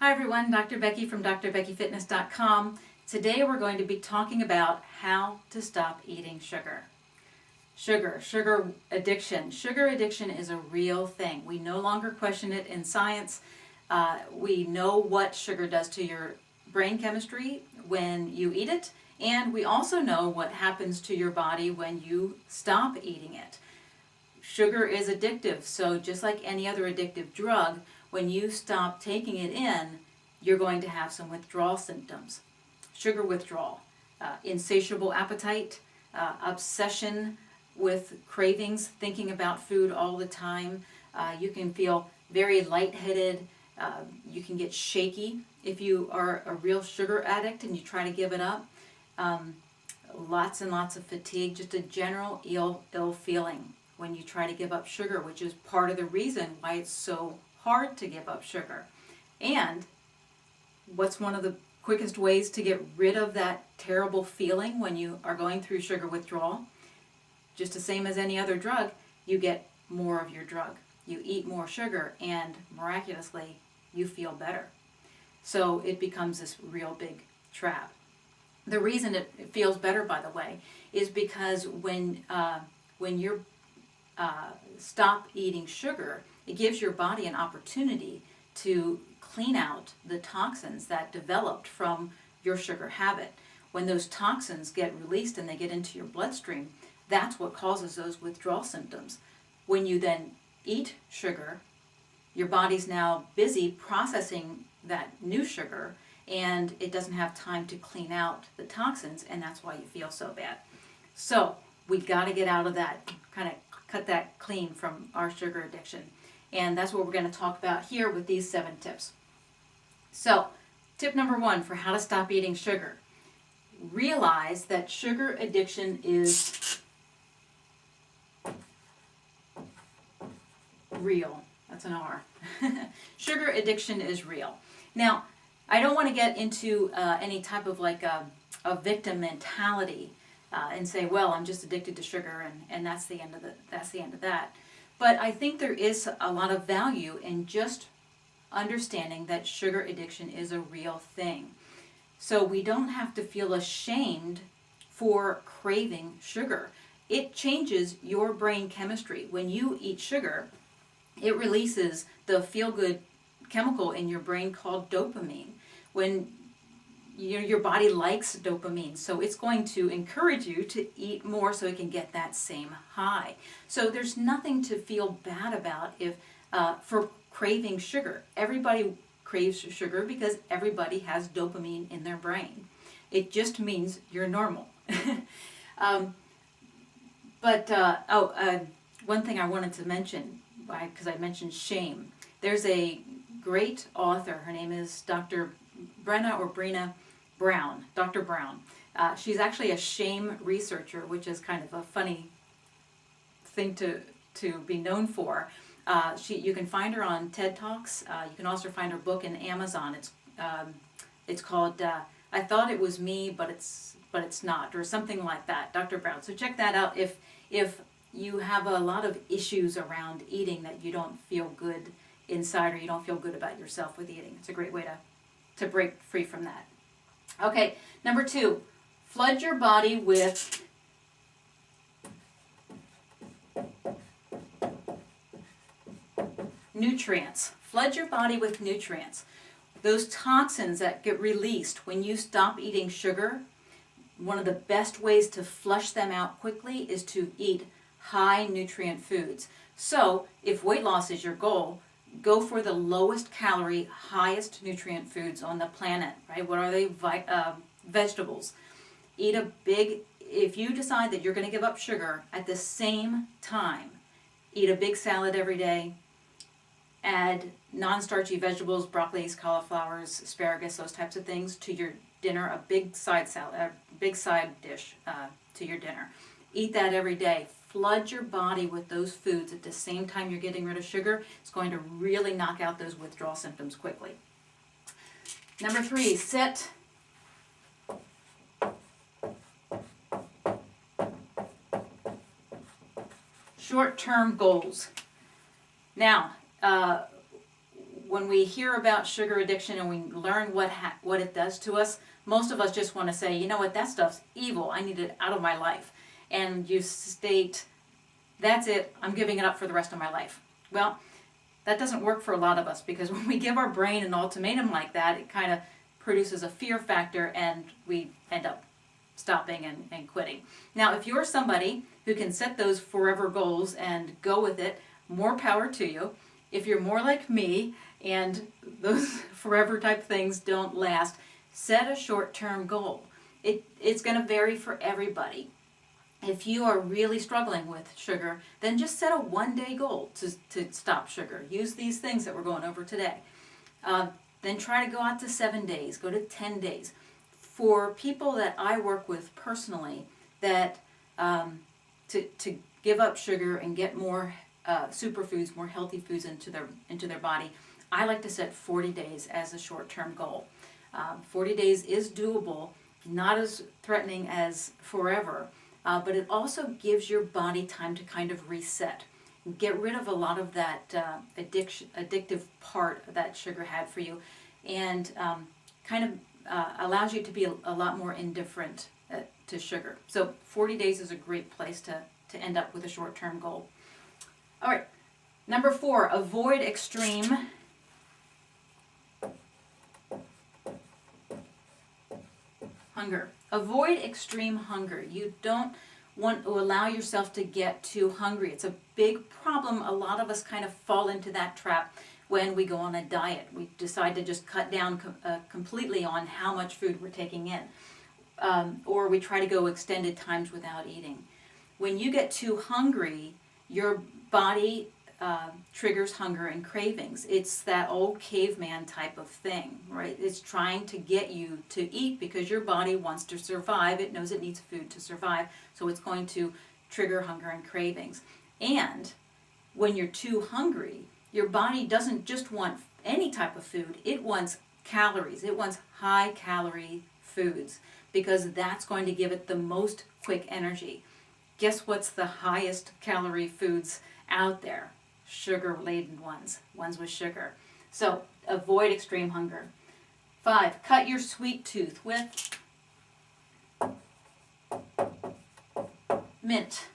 Hi everyone, Dr. Becky from drbeckyfitness.com. Today we're going to be talking about how to stop eating sugar. Sugar addiction. Sugar addiction is a real thing. We no longer question it in science. We know what sugar does to your brain chemistry when you eat it, and we also know what happens to your body when you stop eating it. Sugar is addictive, so just like any other addictive drug, when you stop taking it in, you're going to have some withdrawal symptoms. Sugar withdrawal, insatiable appetite, obsession with cravings, thinking about food all the time. You can feel very lightheaded. You can get shaky if you are a real sugar addict and you try to give it up. Lots and lots of fatigue, just a general ill feeling when you try to give up sugar, which is part of the reason why it's so hard to give up sugar. And what's one of the quickest ways to get rid of that terrible feeling when you are going through sugar withdrawal? Just the same as any other drug, you get more of your drug. You eat more sugar and miraculously you feel better. So it becomes this real big trap. The reason it feels better, by the way, is because when you're stop eating sugar, it gives your body an opportunity to clean out the toxins that developed from your sugar habit. When those toxins get released and they get into your bloodstream, that's what causes those withdrawal symptoms. When you then eat sugar, your body's now busy processing that new sugar, and it doesn't have time to clean out the toxins, and that's why you feel so bad. So we got to get out of that, kind of cut that clean from our sugar addiction. And that's what we're going to talk about here with these 7 tips. So, tip number 1 for how to stop eating sugar. Realize that sugar addiction is real. That's an R. Sugar addiction is real. Now, I don't want to get into any type of like a victim mentality and say, well, I'm just addicted to sugar and that's the end of that. But I think there is a lot of value in just understanding that sugar addiction is a real thing. So we don't have to feel ashamed for craving sugar. It changes your brain chemistry. When you eat sugar, it releases the feel-good chemical in your brain called dopamine. When your body likes dopamine, so it's going to encourage you to eat more so it can get that same high. So there's nothing to feel bad about if for craving sugar. Everybody craves sugar because everybody has dopamine in their brain. It just means you're normal. One thing I wanted to mention, because I mentioned shame. There's a great author. Her name is Dr. Brena Brown, Dr. Brown. She's actually a shame researcher, which is kind of a funny thing to be known for. You can find her on TED Talks. You can also find her book in Amazon. It's called I Thought It Was Me, but it's not, or something like that. Dr. Brown. So check that out if you have a lot of issues around eating that you don't feel good inside or you don't feel good about yourself with eating. It's a great way to break free from that. Okay, number 2, flood your body with nutrients. Flood your body with nutrients. Those toxins that get released when you stop eating sugar, one of the best ways to flush them out quickly is to eat high nutrient foods. So, if weight loss is your goal, go for the lowest calorie, highest nutrient foods on the planet, right? What are they? Vegetables. If you decide that you're going to give up sugar at the same time, eat a big salad every day, add non-starchy vegetables, broccolis, cauliflowers, asparagus, those types of things to your dinner, a big side salad, a big side dish to your dinner. Eat that every day. Flood your body with those foods at the same time you're getting rid of sugar. It's going to really knock out those withdrawal symptoms quickly. Number 3, set short-term goals. Now, when we hear about sugar addiction and we learn what it does to us, most of us just want to say, you know what, that stuff's evil. I need it out of my life. And you state, that's it, I'm giving it up for the rest of my life. Well, that doesn't work for a lot of us, because when we give our brain an ultimatum like that, it kind of produces a fear factor and we end up stopping and quitting. Now, if you're somebody who can set those forever goals and go with it, more power to you. If you're more like me and those forever type things don't last, set a short-term goal. It's going to vary for everybody. If you are really struggling with sugar, then just set a one-day goal to stop sugar. Use these things that we're going over today. Then try to go out to 7 days, go to 10 days. For people that I work with personally, that to give up sugar and get more superfoods, more healthy foods into their body, I like to set 40 days as a short-term goal. 40 days is doable, not as threatening as forever, but it also gives your body time to kind of reset. Get rid of a lot of that addictive part that sugar had for you, and kind of allows you to be a lot more indifferent to sugar. So 40 days is a great place to end up with a short-term goal. All right, number 4, avoid extreme hunger. Avoid extreme hunger. You don't want to allow yourself to get too hungry. It's a big problem. A lot of us kind of fall into that trap when we go on a diet. We decide to just cut down completely on how much food we're taking in. Or we try to go extended times without eating. When you get too hungry, your body triggers hunger and cravings. It's that old caveman type of thing, right? It's trying to get you to eat because your body wants to survive. It knows it needs food to survive, so it's going to trigger hunger and cravings. And when you're too hungry, your body doesn't just want any type of food. It wants calories. It wants high-calorie foods because that's going to give it the most quick energy. Guess what's the highest calorie foods out there? Sugar-laden ones with sugar. So avoid extreme hunger. 5, cut your sweet tooth with mint.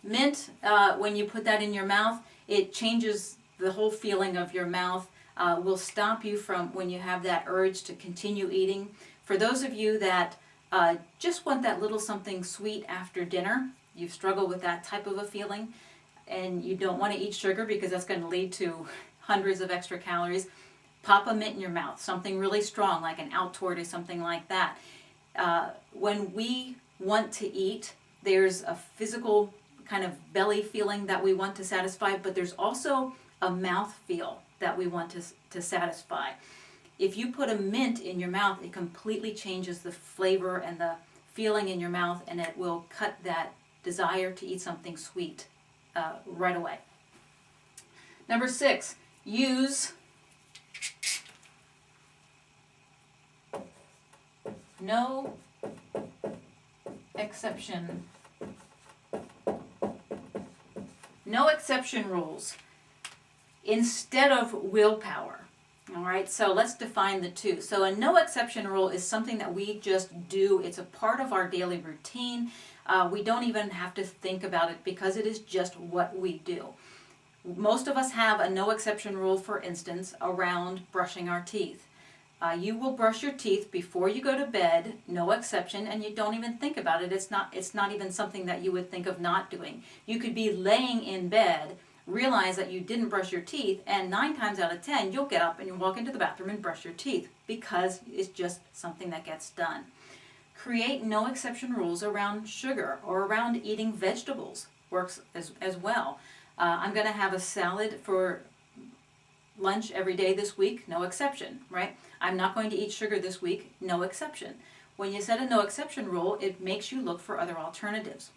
Mint, when you put that in your mouth, it changes the whole feeling of your mouth, will stop you from when you have that urge to continue eating. For those of you that just want that little something sweet after dinner, you struggle with that type of a feeling, and you don't want to eat sugar because that's going to lead to hundreds of extra calories, pop a mint in your mouth, something really strong like an Altoid or something like that. When we want to eat, there's a physical kind of belly feeling that we want to satisfy, but there's also a mouth feel that we want to satisfy. If you put a mint in your mouth, it completely changes the flavor and the feeling in your mouth, and it will cut that desire to eat something sweet right away. Number 6, use no exception. No exception rules instead of willpower. All right, so let's define the two. So a no exception rule is something that we just do. It's a part of our daily routine. We don't even have to think about it because it is just what we do. Most of us have a no exception rule, for instance, around brushing our teeth. You will brush your teeth before you go to bed, no exception, and you don't even think about it. It's not even something that you would think of not doing. You could be laying in bed, realize that you didn't brush your teeth, and 9 times out of 10, you'll get up and you'll walk into the bathroom and brush your teeth because it's just something that gets done. Create no exception rules around sugar or around eating vegetables. Works as well. I'm going to have a salad for lunch every day this week, no exception, right? I'm not going to eat sugar this week, no exception. When you set a no exception rule, it makes you look for other alternatives.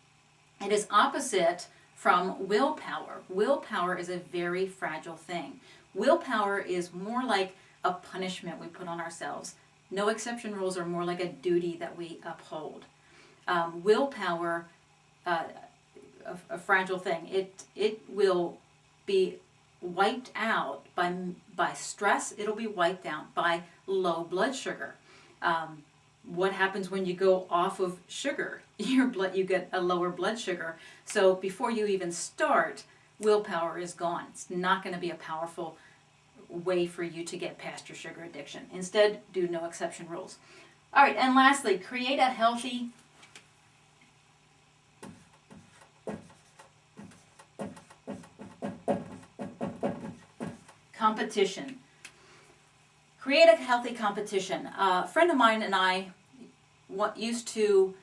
It is opposite from willpower. Willpower is a very fragile thing. Willpower is more like a punishment we put on ourselves. No exception rules are more like a duty that we uphold. Willpower, a fragile thing. It will be wiped out by stress. It'll be wiped out by low blood sugar. What happens when you go off of sugar? You get a lower blood sugar. So before you even start, willpower is gone. It's not going to be a powerful way for you to get past your sugar addiction. Instead, do no exception rules. All right, and lastly, create a healthy competition. Create a healthy competition. A friend of mine and I used to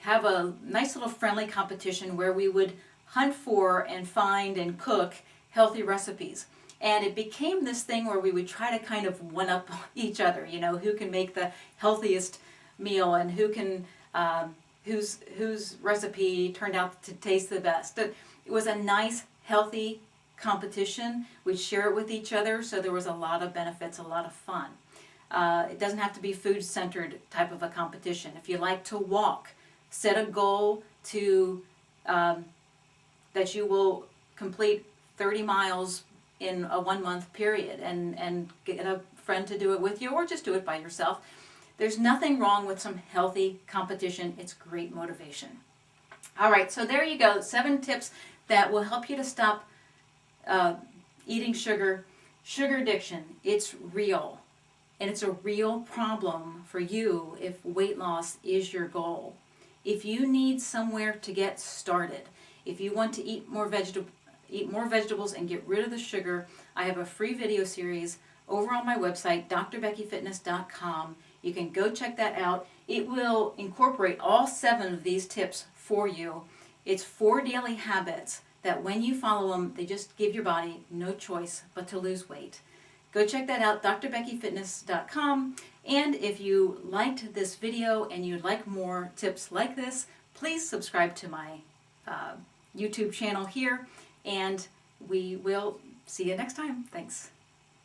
have a nice little friendly competition where we would hunt for and find and cook healthy recipes. And it became this thing where we would try to kind of one-up each other, who can make the healthiest meal and who can, whose recipe turned out to taste the best. It was a nice, healthy competition. We'd share it with each other, so there was a lot of benefits, a lot of fun. It doesn't have to be food-centered type of a competition. If you like to walk, set a goal to that you will complete 30 miles in a 1 month period, and get a friend to do it with you, or just do it by yourself. There's nothing wrong with some healthy competition. It's great motivation. All right, so there you go. 7 tips that will help you to stop eating sugar. Sugar addiction, it's real. And it's a real problem for you if weight loss is your goal. If you need somewhere to get started, if you want to eat more vegetables and get rid of the sugar, I have a free video series over on my website, drbeckyfitness.com. You can go check that out. It will incorporate all 7 of these tips for you. It's 4 daily habits that when you follow them, they just give your body no choice but to lose weight. Go check that out, drbeckyfitness.com. And if you liked this video and you'd like more tips like this, please subscribe to my YouTube channel here, and we will see you next time. Thanks.